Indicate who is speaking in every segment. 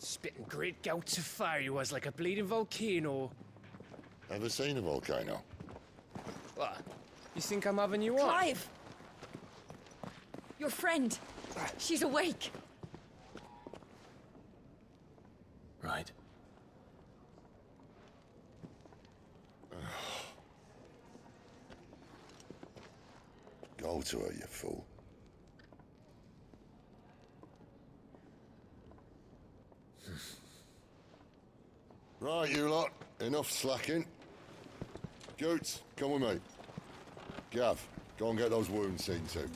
Speaker 1: Spitting great gouts of fire he was, like a bleeding volcano.
Speaker 2: Ever seen a volcano?
Speaker 1: What? You think I'm having you on?
Speaker 3: Clive! Your friend. She's awake.
Speaker 4: Right.
Speaker 2: Go to her, you fool. Right, you lot. Enough slacking. Goots, come with me. Gav, go and get those wounds seen to.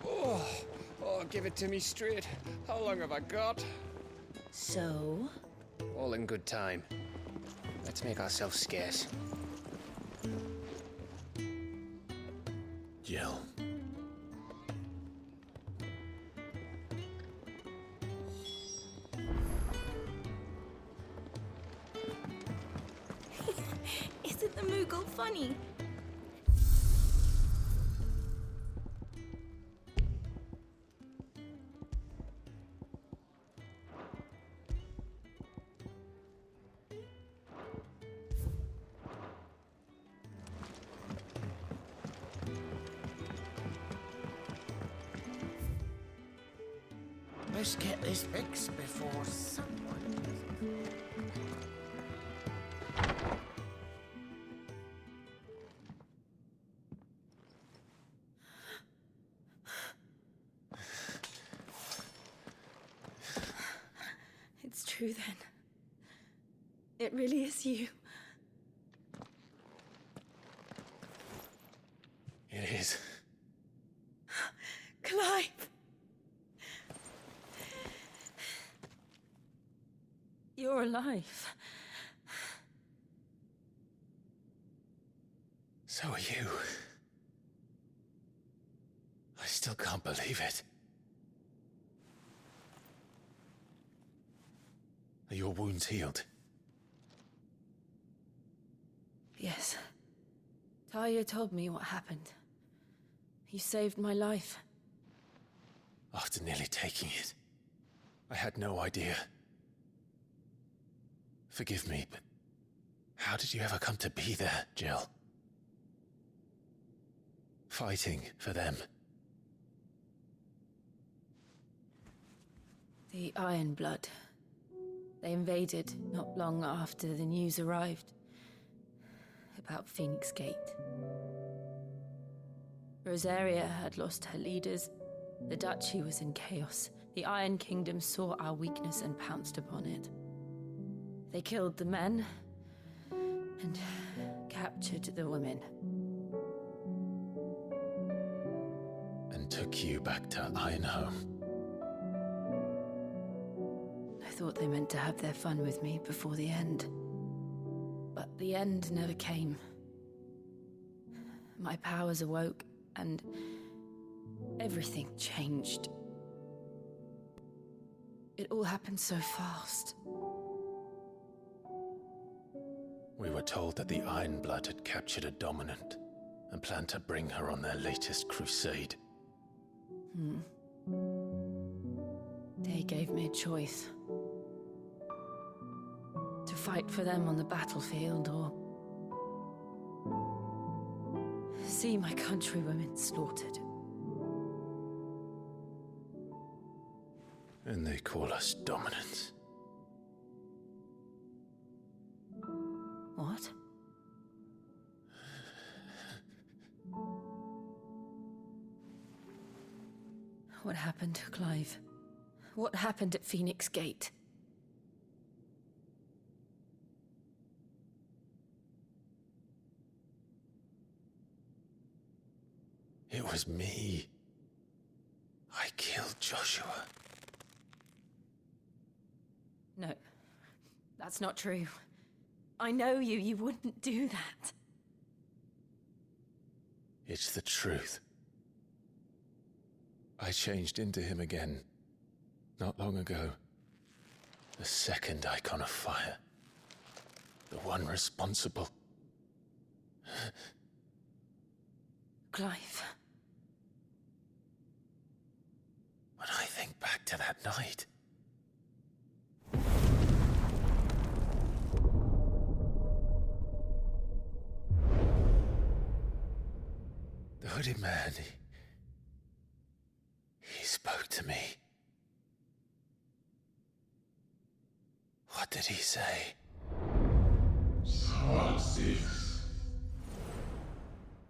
Speaker 1: Oh, give it to me straight. How long have I got?
Speaker 3: So?
Speaker 1: All in good time. Let's make ourselves scarce.
Speaker 4: Jill.
Speaker 3: Isn't the Moogle funny?
Speaker 5: Let's get this fixed before someone...
Speaker 3: It's true then. It really is you.
Speaker 4: It is.
Speaker 3: Clive! You're alive.
Speaker 4: So are you. I still can't believe it. Are your wounds healed?
Speaker 3: Yes. Talia told me what happened. You saved my life.
Speaker 4: After nearly taking it, I had no idea. Forgive me, but how did you ever come to be there, Jill? Fighting for them.
Speaker 3: The Iron Blood. They invaded not long after the news arrived about Phoenix Gate. Rosaria had lost her leaders. The Duchy was in chaos. The Iron Kingdom saw our weakness and pounced upon it. They killed the men and captured the women.
Speaker 4: And took you back to Ironhome.
Speaker 3: I thought they meant to have their fun with me before the end. But the end never came. My powers awoke, and everything changed. It all happened so fast.
Speaker 4: We were told that the Iron Blood had captured a dominant and planned to bring her on their latest crusade.
Speaker 3: They gave me a choice. To fight for them on the battlefield, or see my countrywomen slaughtered.
Speaker 4: And they call us dominants.
Speaker 3: What? What happened to Clive? What happened at Phoenix Gate?
Speaker 4: It was me. I killed Joshua.
Speaker 3: No, that's not true. I know you. You wouldn't do that.
Speaker 4: It's the truth. I changed into him again, not long ago. The second icon of fire. The one responsible.
Speaker 3: Clive.
Speaker 4: When I think back to that night, Good man. He spoke to me. What did he say?
Speaker 6: XVI.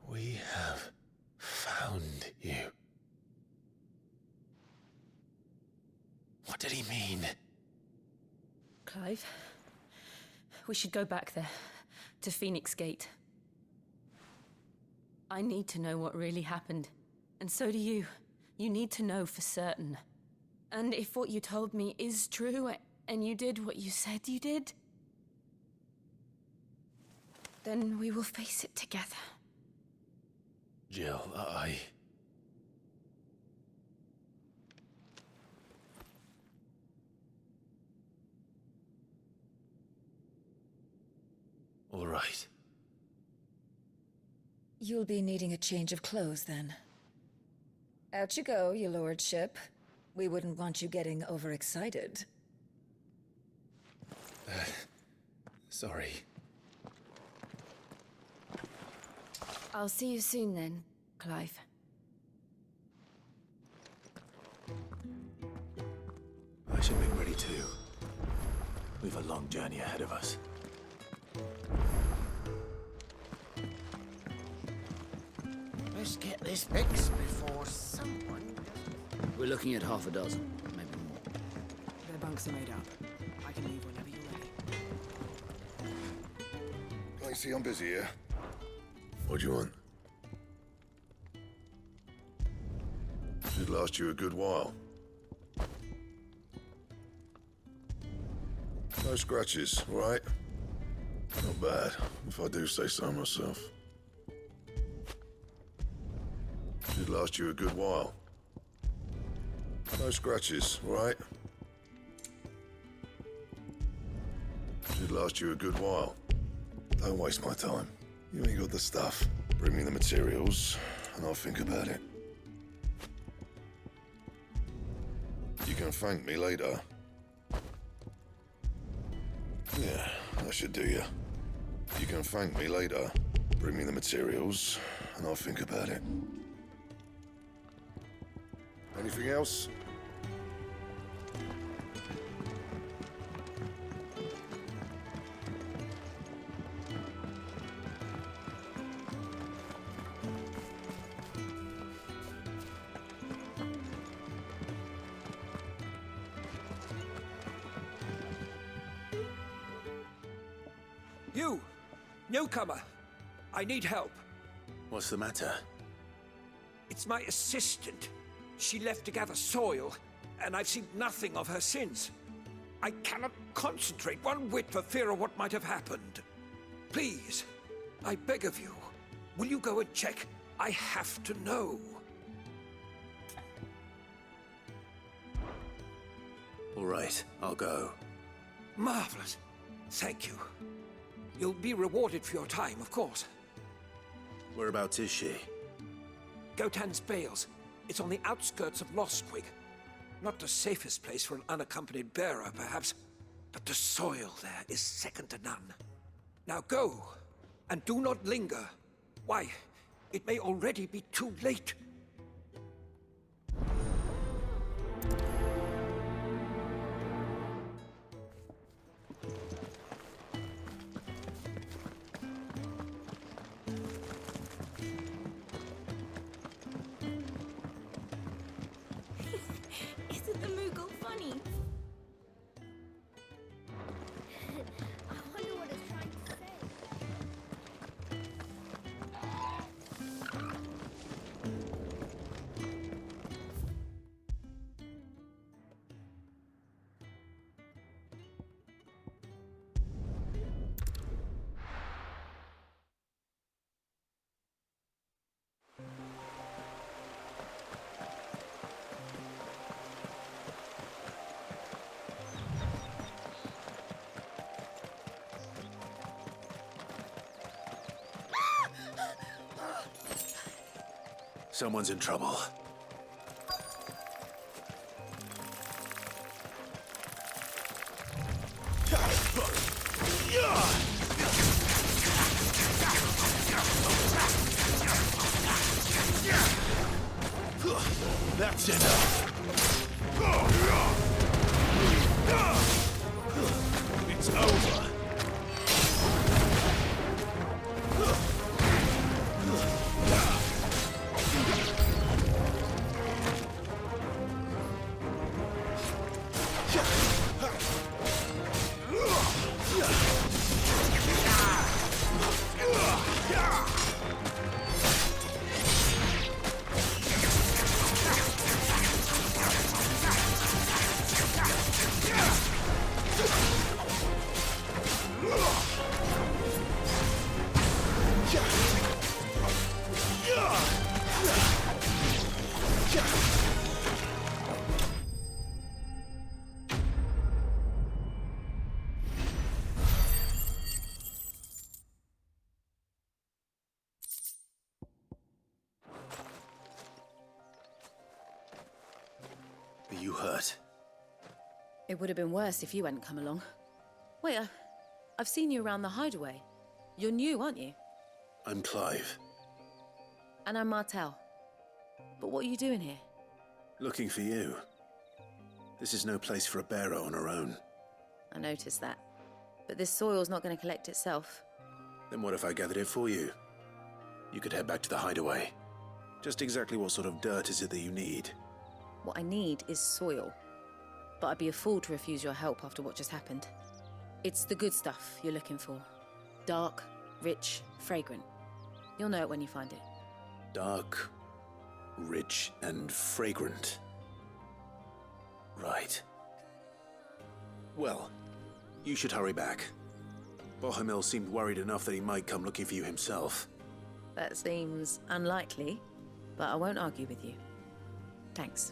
Speaker 4: We have found you. What did he mean?
Speaker 3: Clive, we should go back there, to Phoenix Gate. I need to know what really happened, and so do you. You need to know for certain. And if what you told me is true, and you did what you said you did, then we will face it together.
Speaker 4: Jill, All right.
Speaker 7: You'll be needing a change of clothes, then. Out you go, your lordship. We wouldn't want you getting overexcited.
Speaker 4: Sorry.
Speaker 3: I'll see you soon then, Clive.
Speaker 4: I should make ready too. We've a long journey ahead of us.
Speaker 5: Let's get this fixed before someone...
Speaker 8: We're looking at half a dozen, maybe more.
Speaker 9: Their bunks are made up. I can leave whenever you're ready.
Speaker 2: Can't you see I'm busy here? What do you want? Should last you a good while. No scratches, all right? Not bad, if I do say so myself. Should last you a good while. No scratches, all right? Should last you a good while. Don't waste my time. You ain't got the stuff. Bring me the materials, and I'll think about it. You can thank me later. Yeah, that should do you. You can thank me later. Bring me the materials, and I'll think about it. Anything else?
Speaker 10: You! Newcomer! I need help.
Speaker 4: What's the matter?
Speaker 10: It's my assistant. She left to gather soil, and I've seen nothing of her since. I cannot concentrate one whit for fear of what might have happened. Please, I beg of you, will you go and check? I have to know.
Speaker 4: All right, I'll go.
Speaker 10: Marvelous. Thank you. You'll be rewarded for your time, of course.
Speaker 4: Whereabouts is she?
Speaker 10: Gotan's Bales. It's on the outskirts of Lostwig. Not the safest place for an unaccompanied bearer, perhaps, but the soil there is second to none. Now go, and do not linger. Why, it may already be too late.
Speaker 11: Isn't the Moogle funny? I wonder what it's trying to say.
Speaker 4: Someone's in trouble. That's enough. It's over. Are you hurt?
Speaker 6: It would have been worse if you hadn't come along. Wait, I've seen you around the hideaway. You're new, aren't you?
Speaker 4: I'm Clive.
Speaker 6: And I'm Martel. But what are you doing here?
Speaker 4: Looking for you. This is no place for a bearer on her own.
Speaker 6: I noticed that. But this soil's not going to collect itself.
Speaker 4: Then what if I gathered it for you? You could head back to the hideaway. Just exactly what sort of dirt is it that you need?
Speaker 6: What I need is soil. But I'd be a fool to refuse your help after what just happened. It's the good stuff you're looking for. Dark, rich, fragrant. You'll know it when you find it.
Speaker 4: Dark, rich, and fragrant. Right. Well, you should hurry back. Bohemil seemed worried enough that he might come looking for you himself.
Speaker 6: That seems unlikely, but I won't argue with you. Thanks.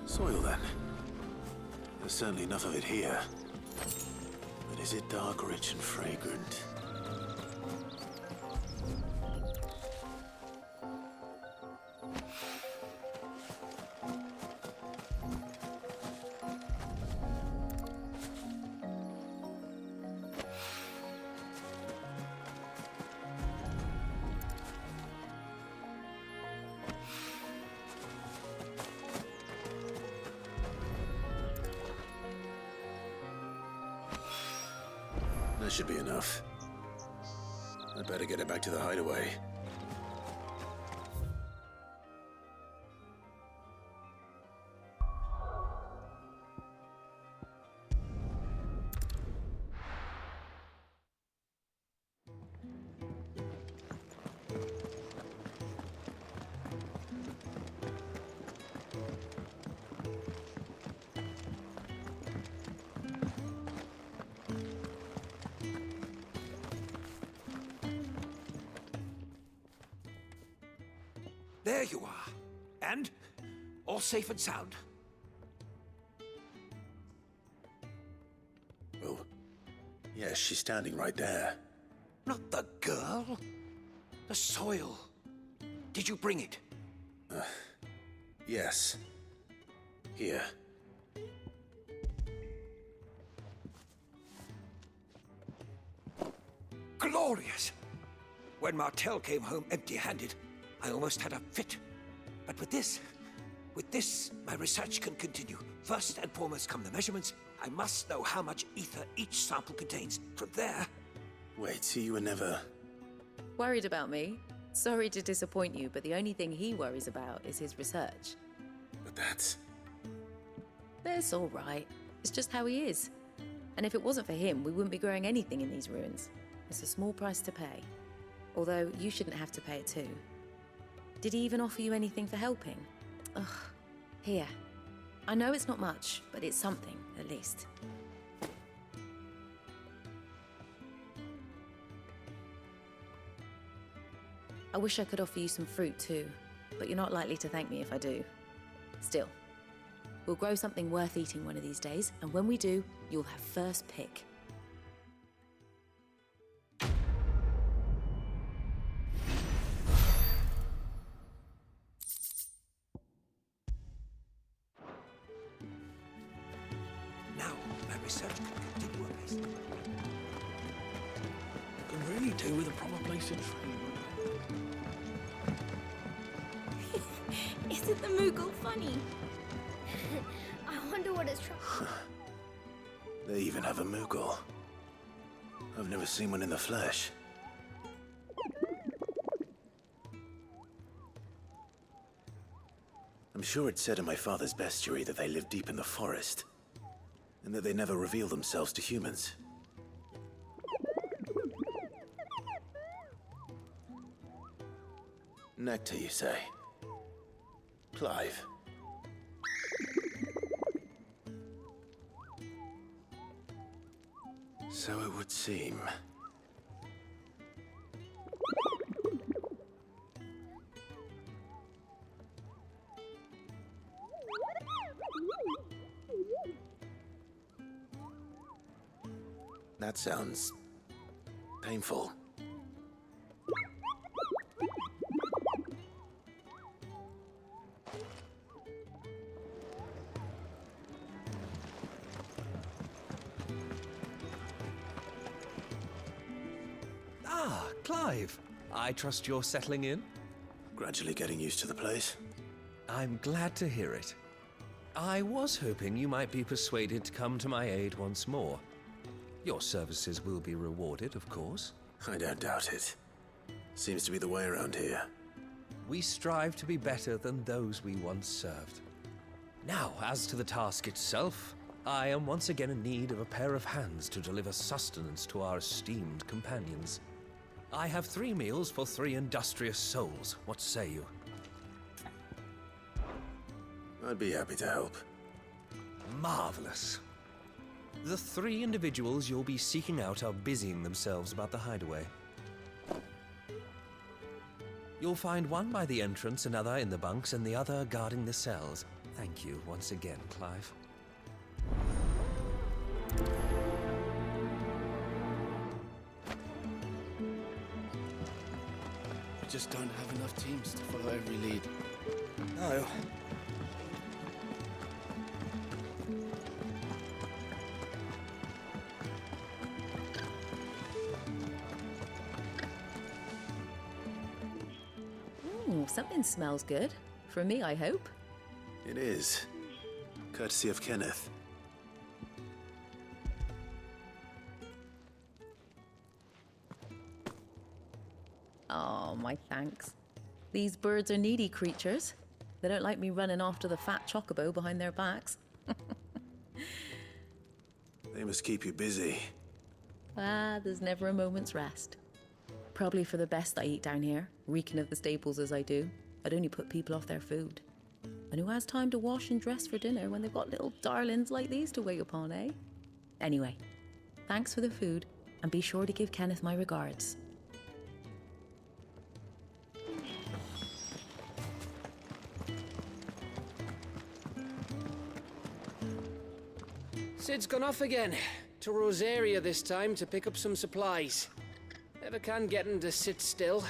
Speaker 4: Soil, then. There's certainly enough of it here. But is it dark, rich, and fragrant? That should be enough. I'd better get it back to the hideaway.
Speaker 10: There you are. And all safe and sound.
Speaker 4: Oh, yes, she's standing right there.
Speaker 10: Not the girl. The soil. Did you bring it?
Speaker 4: Yes. Here.
Speaker 10: Glorious! When Martel came home empty-handed, I almost had a fit. But with this, my research can continue. First and foremost come the measurements. I must know how much ether each sample contains. From there...
Speaker 4: Wait, so you were never...
Speaker 6: Worried about me? Sorry to disappoint you, but the only thing he worries about is his research.
Speaker 4: But that's...
Speaker 6: That's all right. It's just how he is. And if it wasn't for him, we wouldn't be growing anything in these ruins. It's a small price to pay. Although, you shouldn't have to pay it too. Did he even offer you anything for helping? Ugh. Here. I know it's not much, but it's something, at least. I wish I could offer you some fruit too, but you're not likely to thank me if I do. Still, we'll grow something worth eating one of these days, and when we do, you'll have first pick.
Speaker 10: Now, my research can continue apace.
Speaker 9: You can really do with a proper place
Speaker 5: nice and trained.
Speaker 11: Isn't the Moogle funny? I wonder what it's trying.
Speaker 4: They even have a Moogle. I've never seen one in the flesh. I'm sure it said in my father's bestiary that they live deep in the forest, and that they never reveal themselves to humans. Nectar, you say? Clive. So it would seem. That sounds painful.
Speaker 12: Ah, Clive. I trust you're settling in?
Speaker 4: Gradually getting used to the place.
Speaker 12: I'm glad to hear it. I was hoping you might be persuaded to come to my aid once more. Your services will be rewarded, of course.
Speaker 4: I don't doubt it. Seems to be the way around here.
Speaker 12: We strive to be better than those we once served. Now, as to the task itself, I am once again in need of a pair of hands to deliver sustenance to our esteemed companions. I have 3 meals for 3 industrious souls. What say you?
Speaker 4: I'd be happy to help.
Speaker 12: Marvelous. The 3 individuals you'll be seeking out are busying themselves about the hideaway. You'll find one by the entrance, another in the bunks, and the other guarding the cells. Thank you once again, Clive.
Speaker 5: We just don't have enough teams to follow every lead.
Speaker 12: No.
Speaker 6: Something smells good. For me, I hope.
Speaker 4: It is. Courtesy of Kenneth.
Speaker 6: Oh, my thanks. These birds are needy creatures. They don't like me running after the fat chocobo behind their backs.
Speaker 4: They must keep you busy.
Speaker 6: Ah, there's never a moment's rest. Probably for the best I eat down here, reeking of the staples as I do. I'd only put people off their food. And who has time to wash and dress for dinner when they've got little darlings like these to wait upon, eh? Anyway, thanks for the food, and be sure to give Kenneth my regards.
Speaker 1: Sid's gone off again. To Rosaria this time to pick up some supplies. Never can get him to sit still.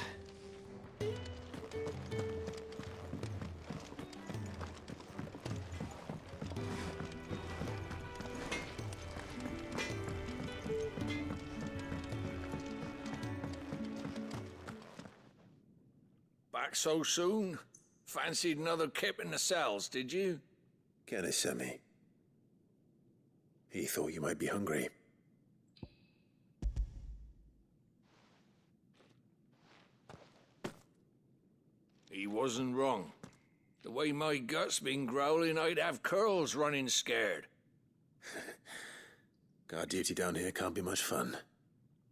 Speaker 10: Back so soon? Fancied another kip in the cells, did you?
Speaker 4: Kenneth sent me. He thought you might be hungry.
Speaker 10: He wasn't wrong. The way my gut's been growling, I'd have curls running scared.
Speaker 4: Guard duty down here can't be much fun.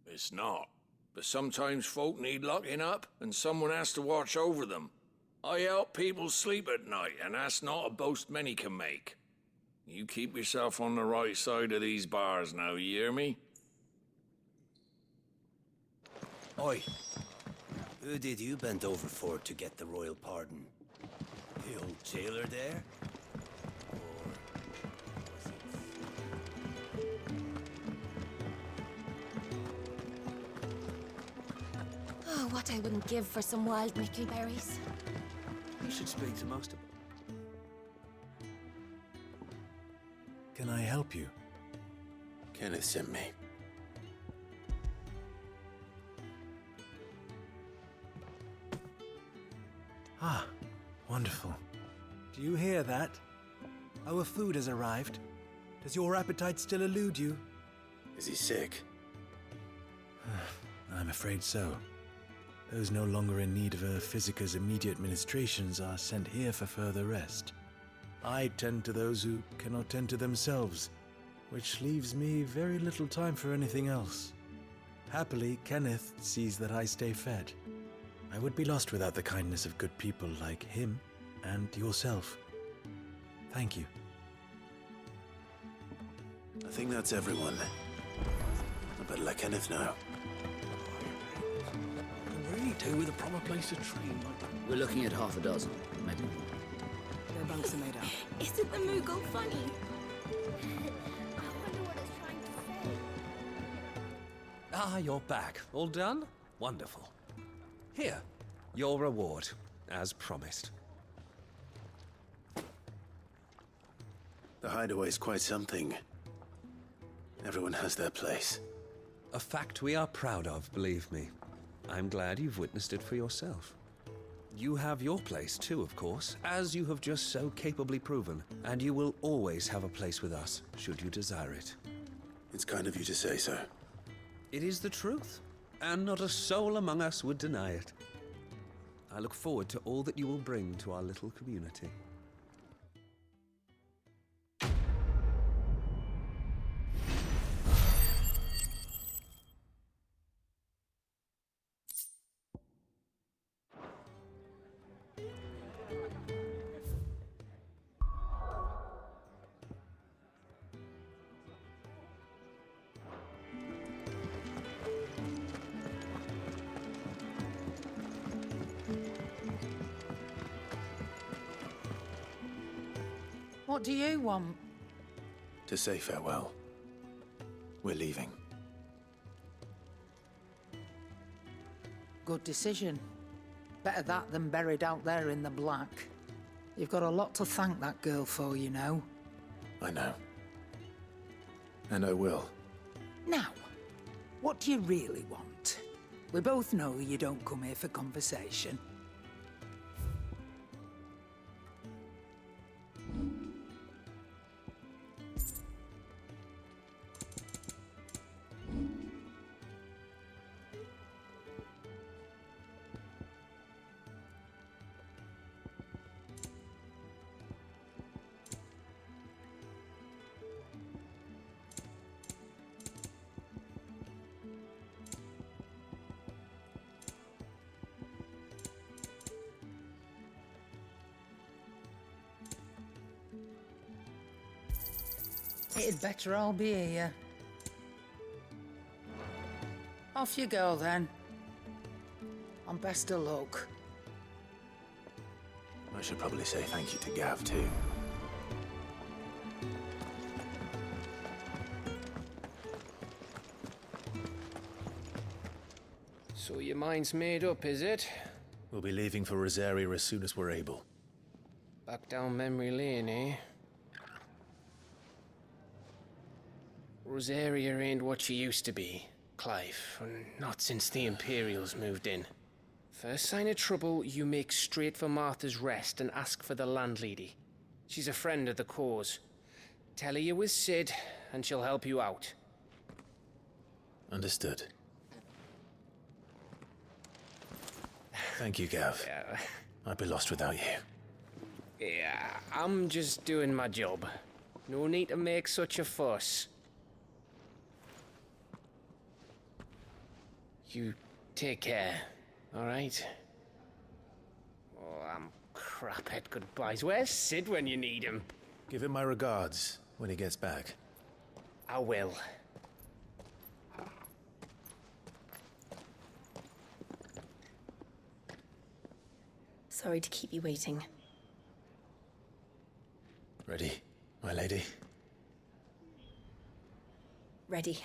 Speaker 10: It's not. But sometimes folk need locking up, and someone has to watch over them. I help people sleep at night, and that's not a boast many can make. You keep yourself on the right side of these bars now, you hear me?
Speaker 13: Oi. Who did you bend over for to get the royal pardon? The old jailer there?
Speaker 11: Oh, what I wouldn't give for some wild brickleberries.
Speaker 12: You should speak to most of them.
Speaker 4: Can I help you? Kenneth sent me.
Speaker 5: Ah, wonderful. Do you hear that? Our food has arrived. Does your appetite still elude you?
Speaker 13: Is he sick?
Speaker 5: I'm afraid so. Those no longer in need of a Physicker's immediate ministrations are sent here for further rest. I tend to those who cannot tend to themselves, which leaves me very little time for anything else. Happily, Kenneth sees that I stay fed. I would be lost without the kindness of good people like him and yourself. Thank you.
Speaker 13: I think that's everyone. I better let Kenneth know.
Speaker 8: Really do with a proper place to train. We're looking at half a dozen, maybe more.
Speaker 9: Their bunks are made up.
Speaker 11: Isn't the Moogle funny? I wonder what it's trying to say.
Speaker 12: Ah, you're back. All done? Wonderful. Here, your reward, as promised.
Speaker 13: The hideaway's quite something. Everyone has their place.
Speaker 12: A fact we are proud of, believe me. I'm glad you've witnessed it for yourself. You have your place too, of course, as you have just so capably proven, and you will always have a place with us, should you desire it.
Speaker 13: It's kind of you to say so.
Speaker 12: It is the truth, and not a soul among us would deny it. I look forward to all that you will bring to our little community.
Speaker 14: What do you want?
Speaker 13: To say farewell. We're leaving.
Speaker 14: Good decision. Better that than buried out there in the black. You've got a lot to thank that girl for, you know.
Speaker 13: I know. And I will.
Speaker 14: Now, what do you really want? We both know you don't come here for conversation. It'd better all be here. Off you go, then. And best of luck.
Speaker 13: I should probably say thank you to Gav, too.
Speaker 1: So your mind's made up, is it?
Speaker 4: We'll be leaving for Rosaria as soon as we're able.
Speaker 1: Back down memory lane, eh? Rosaria ain't what she used to be, Clive. Not since the Imperials moved in. First sign of trouble, you make straight for Martha's Rest and ask for the landlady. She's a friend of the cause. Tell her you was Sid, and she'll help you out.
Speaker 4: Understood. Thank you, Gav.
Speaker 1: Yeah.
Speaker 4: I'd be lost without you.
Speaker 1: Yeah, I'm just doing my job. No need to make such a fuss. You take care, all right? Oh, I'm crap at goodbyes. Where's Sid when you need him?
Speaker 4: Give him my regards when he gets back.
Speaker 1: I will.
Speaker 3: Sorry to keep you waiting.
Speaker 4: Ready, my lady?
Speaker 3: Ready.